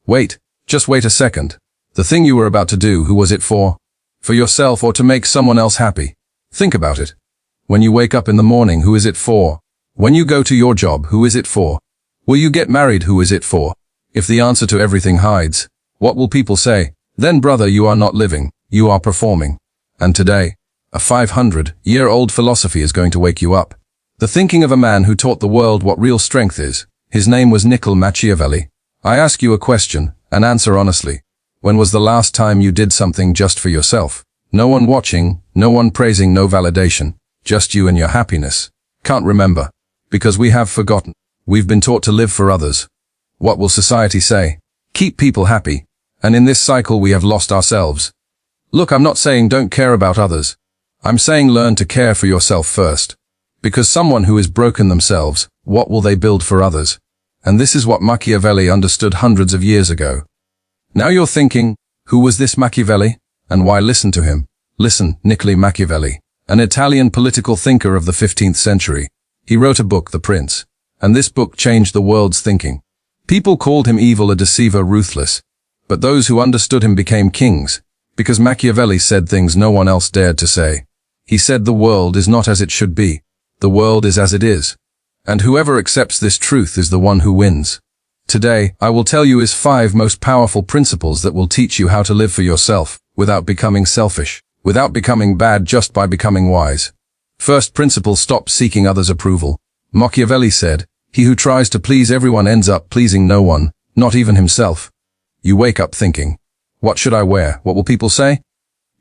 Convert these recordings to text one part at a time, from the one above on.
Wait, just wait a second. The thing you were about to do, who was it for? For yourself or to make someone else happy? Think about it. When you wake up in the morning, who is it for? When you go to your job, who is it for? Will you get married, who is it for? If the answer to everything hides, what will people say? Then brother, you are not living, you are performing. And today, a 500-year-old philosophy is going to wake you up. The thinking of a man who taught the world what real strength is. His name was Machiavelli. I ask you a question, and answer honestly. When was the last time you did something just for yourself? No one watching, no one praising, no validation. Just you and your happiness. Can't remember. Because we have forgotten. We've been taught to live for others. What will society say? Keep people happy. And in this cycle we have lost ourselves. Look, I'm not saying don't care about others. I'm saying learn to care for yourself first. Because someone who is broken themselves, what will they build for others? And this is what Machiavelli understood hundreds of years ago. Now you're thinking, who was this Machiavelli? And why listen to him? Listen, Machiavelli, an Italian political thinker of the 15th century. He wrote a book, The Prince. And this book changed the world's thinking. People called him evil, a deceiver, ruthless. But those who understood him became kings. Because Machiavelli said things no one else dared to say. He said the world is not as it should be. The world is as it is. And whoever accepts this truth is the one who wins. Today, I will tell you his 5 most powerful principles that will teach you how to live for yourself, without becoming selfish, without becoming bad, just by becoming wise. First principle, stop seeking others' approval. Machiavelli said, he who tries to please everyone ends up pleasing no one, not even himself. You wake up thinking, what should I wear? What will people say?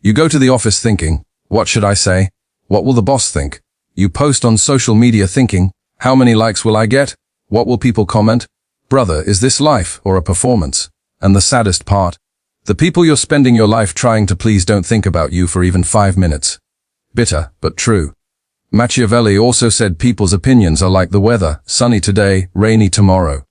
You go to the office thinking, what should I say? What will the boss think? You post on social media thinking, how many likes will I get? What will people comment? Brother, is this life or a performance? And the saddest part, the people you're spending your life trying to please don't think about you for even 5 minutes. Bitter, but true. Machiavelli also said people's opinions are like the weather, sunny today, rainy tomorrow.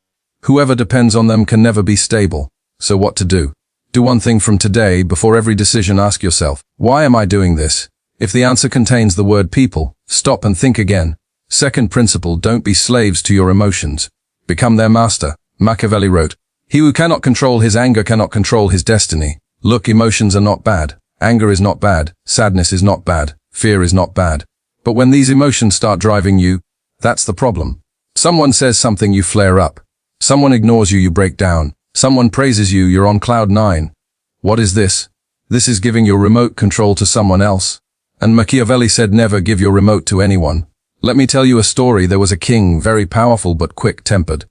Whoever depends on them can never be stable. So what to do? Do one thing from today. Before every decision, ask yourself, why am I doing this? If the answer contains the word people, stop and think again. Second principle, don't be slaves to your emotions. Become their master. Machiavelli wrote, he who cannot control his anger cannot control his destiny. Look, emotions are not bad. Anger is not bad. Sadness is not bad. Fear is not bad. But when these emotions start driving you, that's the problem. Someone says something, you flare up. Someone ignores you, you break down. Someone praises you, you're on cloud 9. What is this? This is giving your remote control to someone else. And Machiavelli said never give your remote to anyone. Let me tell you a story. There was a king, very powerful but quick-tempered.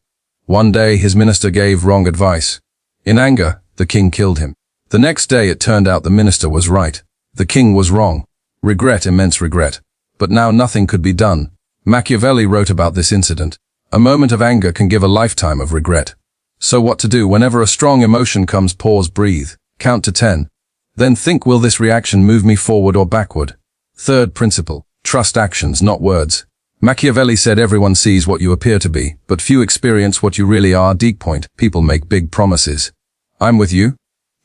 One day his minister gave wrong advice. In anger, the king killed him. The next day it turned out the minister was right. The king was wrong. Regret, immense regret. But now nothing could be done. Machiavelli wrote about this incident. A moment of anger can give a lifetime of regret. So what to do? Whenever a strong emotion comes, pause, breathe, count to 10. Then think, will this reaction move me forward or backward? Third principle, trust actions, not words. Machiavelli said everyone sees what you appear to be, but few experience what you really are. Deep point, people make big promises. I'm with you.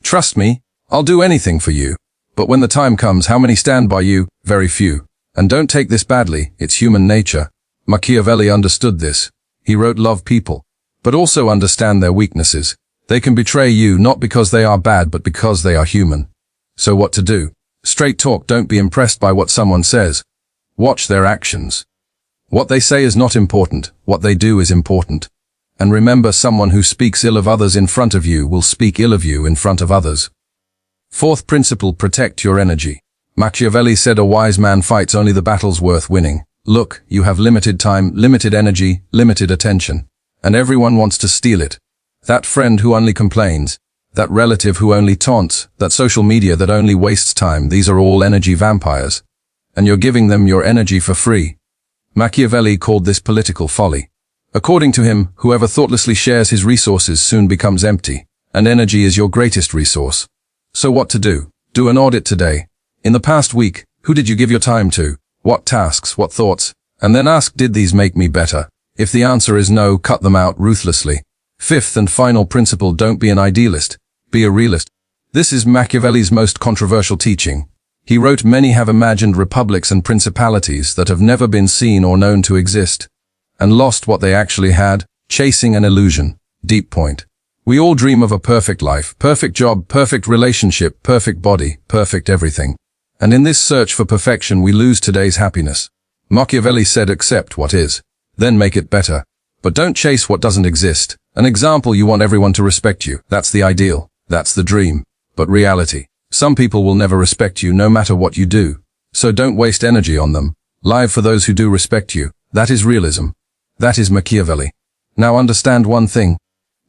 Trust me, I'll do anything for you. But when the time comes, how many stand by you? Very few. And don't take this badly, it's human nature. Machiavelli understood this. He wrote, love people, but also understand their weaknesses. They can betray you not because they are bad, but because they are human. So what to do? Straight talk, don't be impressed by what someone says. Watch their actions. What they say is not important, what they do is important. And remember, someone who speaks ill of others in front of you will speak ill of you in front of others. Fourth principle, protect your energy. Machiavelli said a wise man fights only the battles worth winning. Look, you have limited time, limited energy, limited attention. And everyone wants to steal it. That friend who only complains, that relative who only taunts, that social media that only wastes time, these are all energy vampires. And you're giving them your energy for free. Machiavelli called this political folly. According to him, whoever thoughtlessly shares his resources soon becomes empty, and energy is your greatest resource. So what to do? Do an audit today. In the past week, who did you give your time to? What tasks, what thoughts? And then ask, did these make me better? If the answer is no, cut them out ruthlessly. Fifth and final principle, don't be an idealist. Be a realist. This is Machiavelli's most controversial teaching. He wrote, many have imagined republics and principalities that have never been seen or known to exist, and lost what they actually had, chasing an illusion. Deep point. We all dream of a perfect life, perfect job, perfect relationship, perfect body, perfect everything. And in this search for perfection, we lose today's happiness. Machiavelli said, accept what is, then make it better. But don't chase what doesn't exist. An example, you want everyone to respect you. That's the ideal. That's the dream. But reality. Some people will never respect you no matter what you do. So don't waste energy on them. Live for those who do respect you. That is realism. That is Machiavelli. Now understand one thing.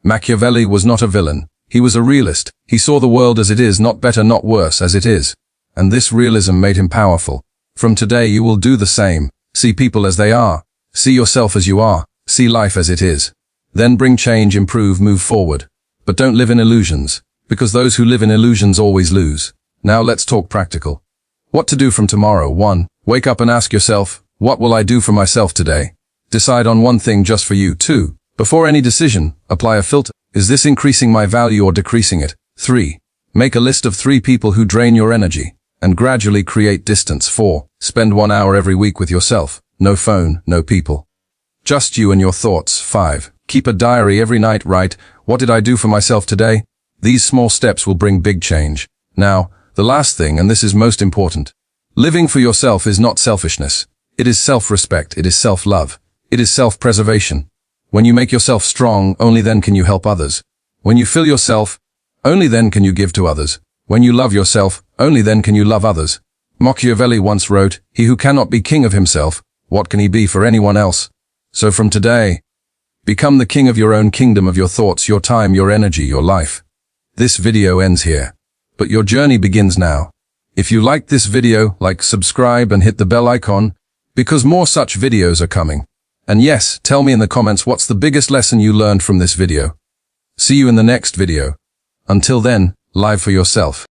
Machiavelli was not a villain. He was a realist. He saw the world as it is, not better, not worse, as it is. And this realism made him powerful. From today you will do the same. See people as they are. See yourself as you are. See life as it is. Then bring change, improve, move forward. But don't live in illusions, because those who live in illusions always lose. Now let's talk practical. What to do from tomorrow. 1. Wake up and ask yourself, what will I do for myself today? Decide on one thing just for you. 2. Before any decision, apply a filter. Is this increasing my value or decreasing it? 3. Make a list of 3 people who drain your energy, and gradually create distance. 4. Spend 1 hour every week with yourself. No phone, no people. Just you and your thoughts. 5. Keep a diary every night. Write, what did I do for myself today? These small steps will bring big change. Now, the last thing, and this is most important. Living for yourself is not selfishness. It is self-respect. It is self-love. It is self-preservation. When you make yourself strong, only then can you help others. When you fill yourself, only then can you give to others. When you love yourself, only then can you love others. Machiavelli once wrote, he who cannot be king of himself, what can he be for anyone else? So from today, become the king of your own kingdom, of your thoughts, your time, your energy, your life. This video ends here, but your journey begins now. If you liked this video, like, subscribe and hit the bell icon, because more such videos are coming. And yes, tell me in the comments what's the biggest lesson you learned from this video. See you in the next video. Until then, live for yourself.